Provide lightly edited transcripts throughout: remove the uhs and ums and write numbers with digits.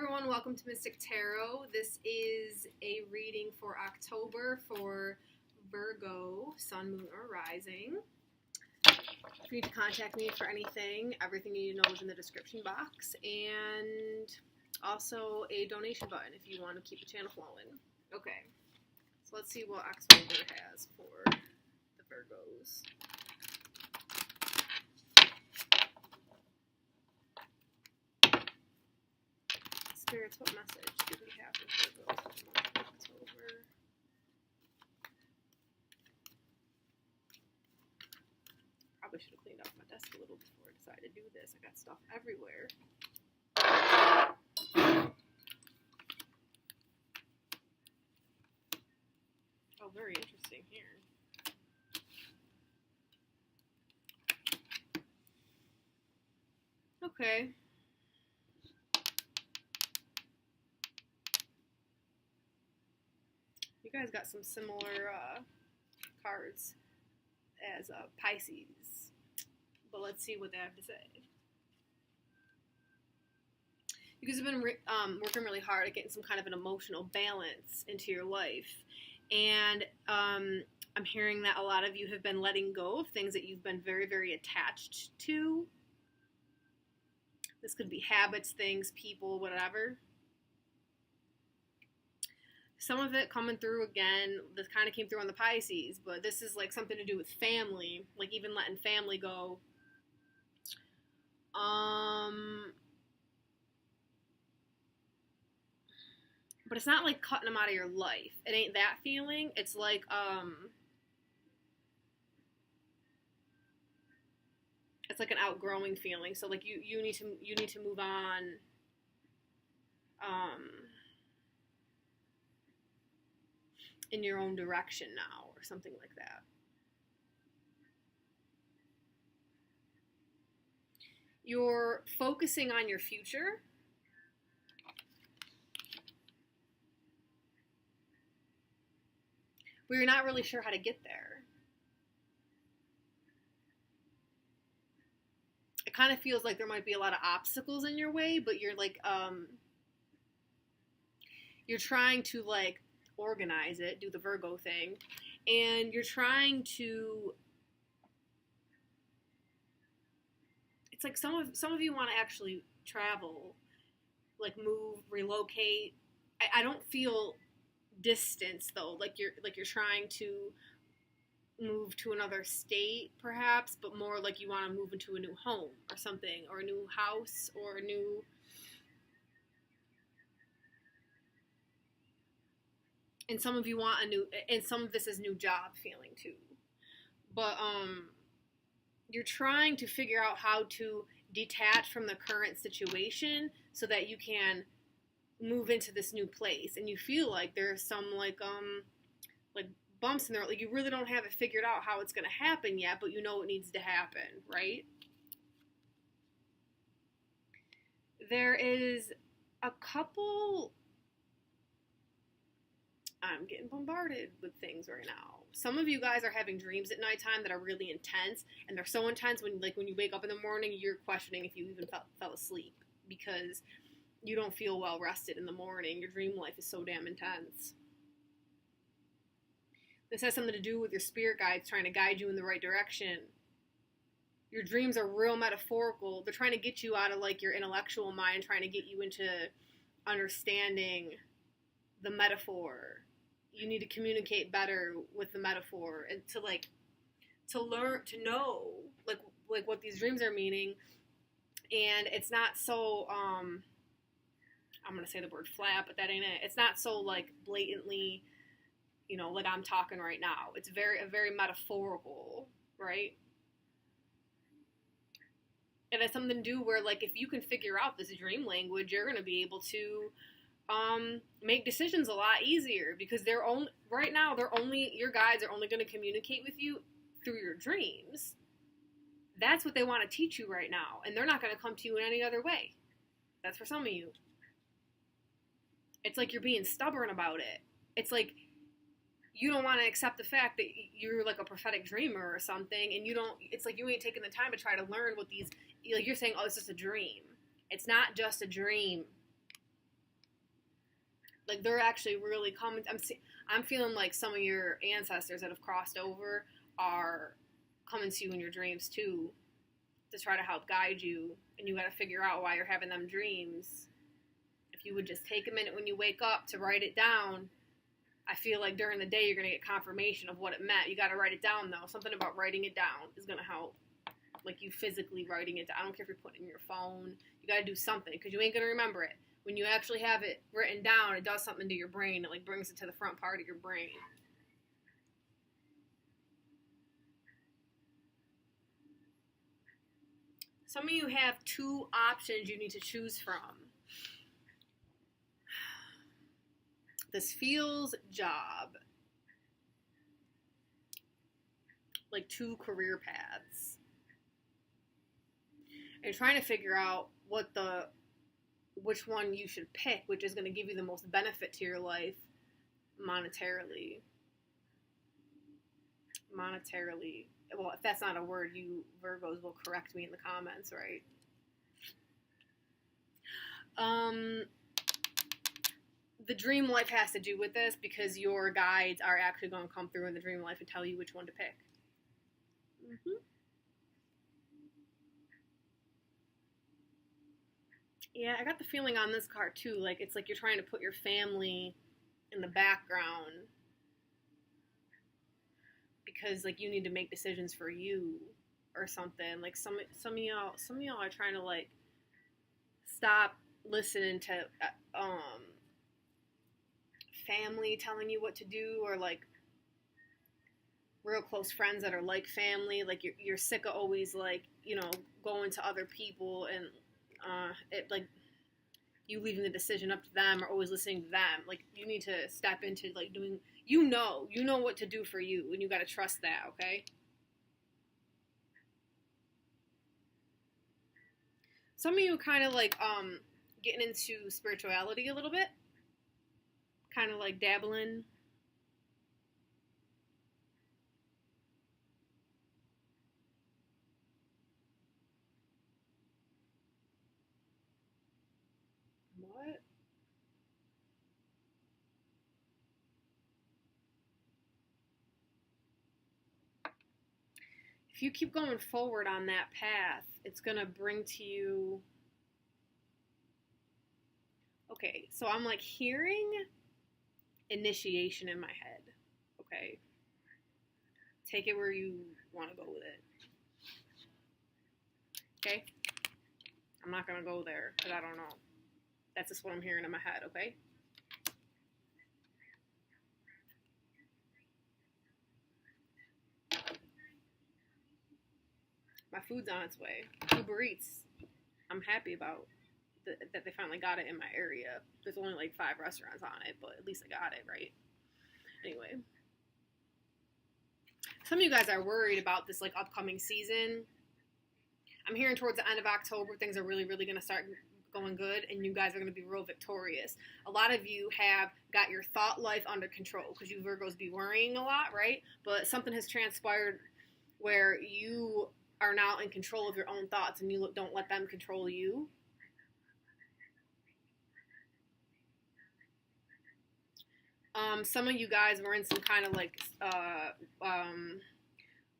everyone, welcome to Mystic Tarot. This is a reading for October for Virgo, Sun, Moon, or Rising. If you need to contact me for anything, everything you need to know is in the description box, and also a donation button if you want to keep the channel flowing. Okay, so let's see what October has for the Virgos. Spirits, what message do we have for Virgos for the month of October? Probably should have cleaned up my desk a little before I decided to do this. I got stuff everywhere. Oh, very interesting here. Okay. You guys got some similar cards as Pisces, but let's see what they have to say. You guys have been working really hard at getting some kind of an emotional balance into your life, and I'm hearing that a lot of you have been letting go of things that you've been very, very attached to. This could be habits, things, people, whatever. Some of it coming through again, this kind of came through on the Pisces, but this is like something to do with family, like even letting family go. But it's not like cutting them out of your life. It ain't that feeling. It's like, it's like an outgrowing feeling. So like you need to move on. In your own direction now, or something like that. You're focusing on your future. But you're not really sure how to get there. It kind of feels like there might be a lot of obstacles in your way, but you're like, you're trying to like organize it, do the Virgo thing, and you're trying to, it's like some of you want to actually travel, like move, relocate. I don't feel distance though, like you're trying to move to another state perhaps, but more like you want to move into a new home or something, or a new house, or a new, and some of you want a new, and some of this is new job feeling too. But you're trying to figure out how to detach from the current situation so that you can move into this new place. And you feel like there's some like bumps in there. Like you really don't have it figured out how it's going to happen yet, but you know it needs to happen, right? There is a couple, I'm getting bombarded with things right now. Some of you guys are having dreams at nighttime that are really intense, and they're so intense when you wake up in the morning, you're questioning if you even fell asleep because you don't feel well rested in the morning. Your dream life is so damn intense. This has something to do with your spirit guides trying to guide you in the right direction. Your dreams are real metaphorical. They're trying to get you out of like your intellectual mind, trying to get you into understanding the metaphor. You need to communicate better with the metaphor and to learn to know like what these dreams are meaning. And it's not so I'm gonna say the word flat, but that ain't it. It's not so like blatantly, like I'm talking right now. It's very metaphorical, right? And it's something to do where like if you can figure out this dream language, you're gonna be able to make decisions a lot easier, because right now your guides are only going to communicate with you through your dreams. That's what they want to teach you right now, and they're not going to come to you in any other way. That's for some of you. It's like you're being stubborn about it. It's like you don't want to accept the fact that you're like a prophetic dreamer or something, and it's like you ain't taking the time to try to learn what these, like you're saying, oh, it's just a dream. It's not just a dream. Like they're actually really coming. I'm feeling like some of your ancestors that have crossed over are coming to you in your dreams too, to try to help guide you. And you got to figure out why you're having them dreams. If you would just take a minute when you wake up to write it down, I feel like during the day you're going to get confirmation of what it meant. You got to write it down though. Something about writing it down is going to help. Like you physically writing it down. I don't care if you're putting it in your phone. You got to do something because you ain't going to remember it. When you actually have it written down, it does something to your brain. It like brings it to the front part of your brain. Some of you have two options you need to choose from. This feels job. Like two career paths. And trying to figure out which one you should pick, which is going to give you the most benefit to your life monetarily. Monetarily. Well, if that's not a word, you Virgos will correct me in the comments, right? The dream life has to do with this because your guides are actually going to come through in the dream life and tell you which one to pick. Yeah, I got the feeling on this card too, like it's like you're trying to put your family in the background because like you need to make decisions for you or something. Like some of y'all are trying to like stop listening to family telling you what to do, or like real close friends that are like family. Like you're sick of always like, you know, going to other people and it like you leaving the decision up to them or always listening to them. Like you need to step into like doing, you know what to do for you, and you got to trust that. Okay. Some of you kind of like getting into spirituality a little bit, kind of like dabbling. What? If you keep going forward on that path, it's going to bring to you... Okay, so I'm like hearing initiation in my head. Okay. Take it where you want to go with it. Okay? I'm not going to go there because I don't know. That's just what I'm hearing in my head, okay? My food's on its way. Uber Eats. I'm happy about that they finally got it in my area. There's only like 5 restaurants on it, but at least I got it, right? Anyway. Some of you guys are worried about this like upcoming season. I'm hearing towards the end of October, things are really, really going to start going good, and you guys are going to be real victorious. A lot of you have got your thought life under control because you Virgos be worrying a lot, right? But something has transpired where you are now in control of your own thoughts and you don't let them control you. Some of you guys were in some kind of like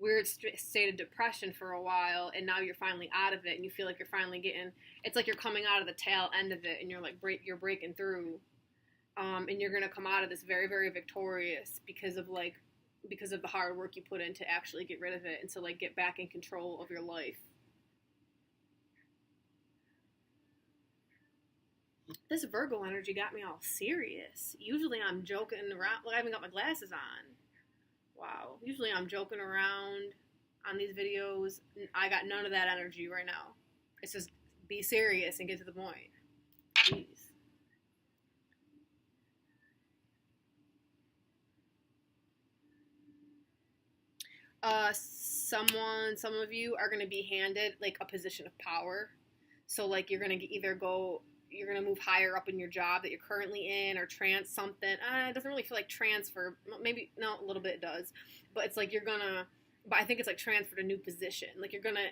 weird state of depression for a while, and now you're finally out of it, and you feel like you're finally getting, it's like you're coming out of the tail end of it, and you're like you're breaking through, and you're gonna come out of this very, very victorious because of the hard work you put in to actually get rid of it and to like get back in control of your life. This Virgo energy got me all serious. Usually I'm joking around. Like I haven't got my glasses on. Wow. Usually I'm joking around on these videos. I got none of that energy right now. It's just be serious and get to the point. Jeez. Some of you are going to be handed like a position of power. So like you're going to either you're going to move higher up in your job that you're currently in, or something. It doesn't really feel like transfer. Maybe, no, a little bit it does. But it's like but I think it's like transfer to new position. Like you're gonna,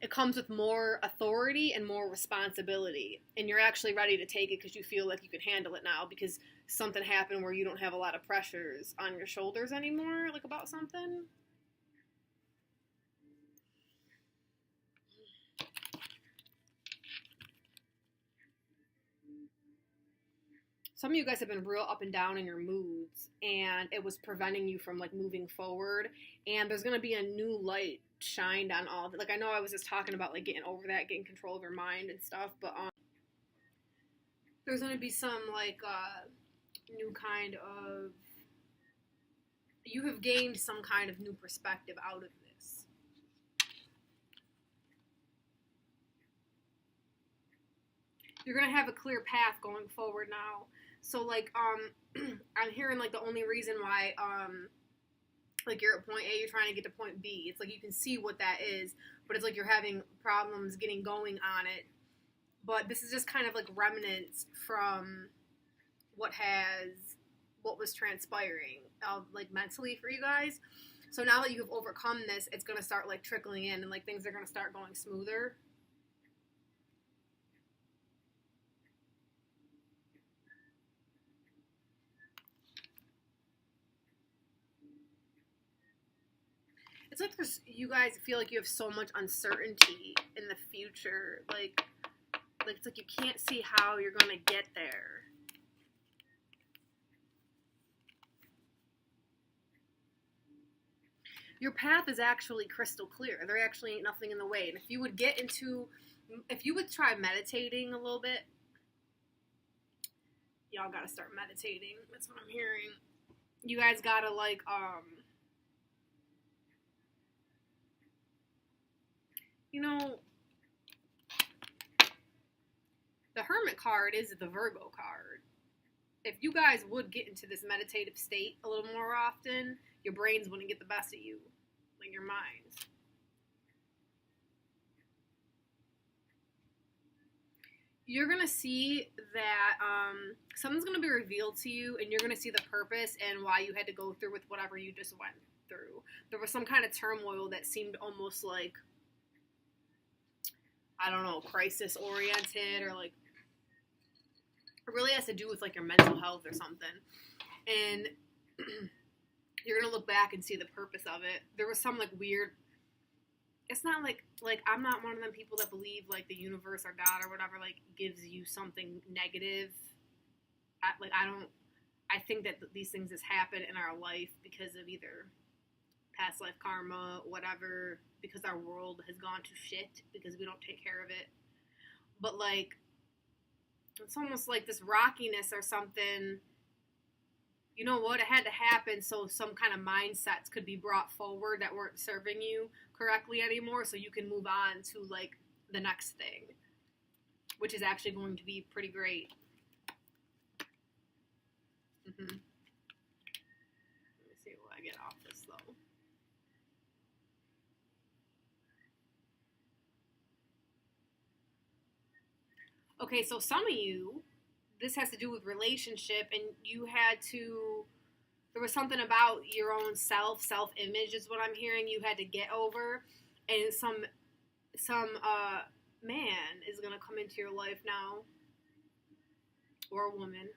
it comes with more authority and more responsibility. And you're actually ready to take it because you feel like you can handle it now because something happened where you don't have a lot of pressures on your shoulders anymore, like about something. Some of you guys have been real up and down in your moods, and it was preventing you from like moving forward. And there's gonna be a new light shined on all of it. Like I know I was just talking about like getting over that, getting control of your mind and stuff, but there's gonna be some like new kind of, you have gained some kind of new perspective out of this. You're gonna have a clear path going forward now. So like I'm hearing like the only reason why like you're at point A, you're trying to get to point B. It's like you can see what that is, but it's like you're having problems getting going on it. But this is just kind of like remnants from what was transpiring like mentally for you guys. So now that you've overcome this, it's gonna start like trickling in, and like things are gonna start going smoother. It's like you guys feel like you have so much uncertainty in the future. Like it's like you can't see how you're going to get there. Your path is actually crystal clear. There actually ain't nothing in the way. And if you would try meditating a little bit, y'all got to start meditating. That's what I'm hearing. You guys got to like, you know, the Hermit card is the Virgo card. If you guys would get into this meditative state a little more often, your brains wouldn't get the best of you, like your minds. You're going to see that something's going to be revealed to you, and you're going to see the purpose and why you had to go through with whatever you just went through. There was some kind of turmoil that seemed almost like, I don't know, crisis oriented, or like it really has to do with like your mental health or something. And you're gonna look back and see the purpose of it. There was some like weird, it's not like I'm not one of them people that believe like the universe or God or whatever like gives you something negative. I think that these things just happen in our life because of either past life karma, whatever, because our world has gone to shit because we don't take care of it. But like, it's almost like this rockiness or something. You know what? It had to happen so some kind of mindsets could be brought forward that weren't serving you correctly anymore, so you can move on to like the next thing, which is actually going to be pretty great. Let me see what I get off this though. Okay, so some of you, this has to do with relationship, and there was something about your own self-image is what I'm hearing you had to get over, and some man is going to come into your life now, or a woman.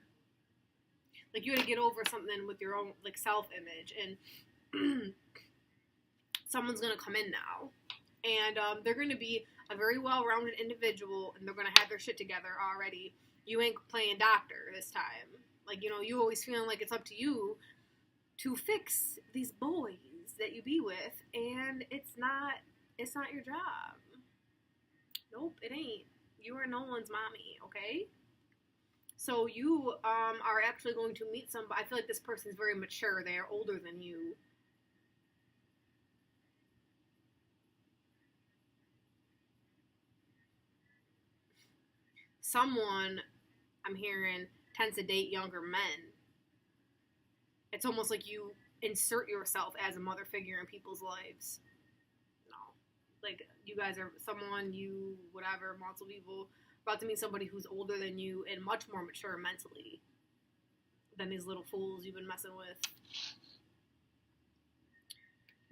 Like you had to get over something with your own like self-image, and someone's going to come in now, and they're going to be a very well-rounded individual, and they're going to have their shit together already. You ain't playing doctor this time. Like, you know, you always feeling like it's up to you to fix these boys that you be with, and it's not your job. Nope, it ain't. You are no one's mommy, okay? So you are actually going to meet somebody. I feel like this person is very mature. They are older than you. Someone, I'm hearing, tends to date younger men. It's almost like you insert yourself as a mother figure in people's lives. No. Like, you guys are someone, you, whatever, multiple people, about to meet somebody who's older than you and much more mature mentally than these little fools you've been messing with.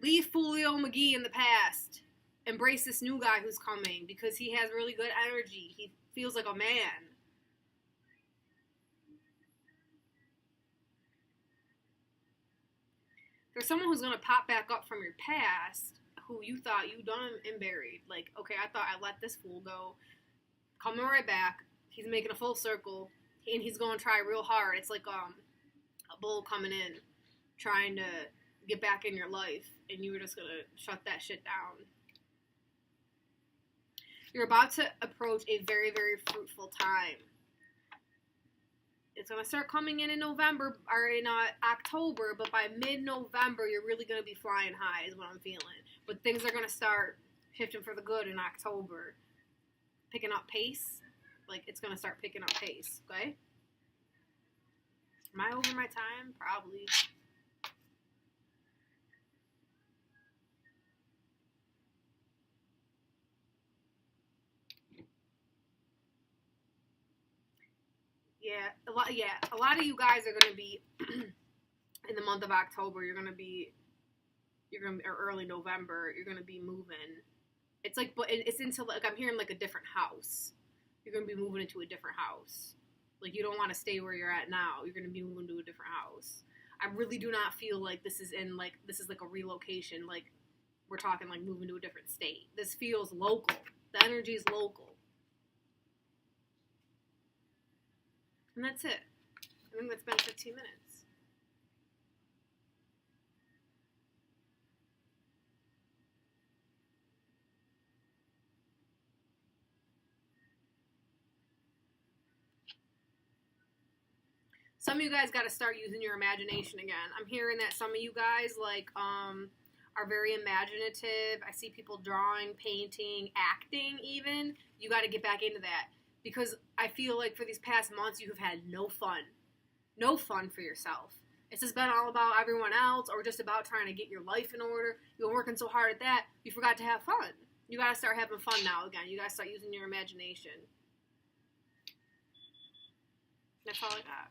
Leave Foolio McGee in the past Embrace this new guy who's coming because he has really good energy. He feels like a man. There's someone who's going to pop back up from your past who you thought you done and buried. Like, okay, I thought I let this fool go. Coming right back. He's making a full circle. And he's going to try real hard. It's like a bull coming in, trying to get back in your life. And you were just going to shut that shit down. You're about to approach a very, very fruitful time. It's going to start coming in November, or in October, but by mid-November, you're really going to be flying high is what I'm feeling. But things are going to start shifting for the good in October. Picking up pace. Like, it's going to start picking up pace, okay? Am I over my time? Probably. A lot of you guys are going to be, in the month of October, or early November, you're going to be moving. It's like, but it's into, like, I'm hearing, like, a different house. You're going to be moving into a different house. Like, you don't want to stay where you're at now. You're going to be moving to a different house. I really do not feel like this is like a relocation. Like, we're talking, like, moving to a different state. This feels local. The energy is local. And that's it. I think that's been 15 minutes. Some of you guys got to start using your imagination again. I'm hearing that some of you guys, like, are very imaginative. I see people drawing, painting, acting even. You got to get back into that. Because I feel like for these past months, you have had no fun. No fun for yourself. It's just been all about everyone else or just about trying to get your life in order. You've been working so hard at that, you forgot to have fun. You got to start having fun now again. You got to start using your imagination. That's all I got.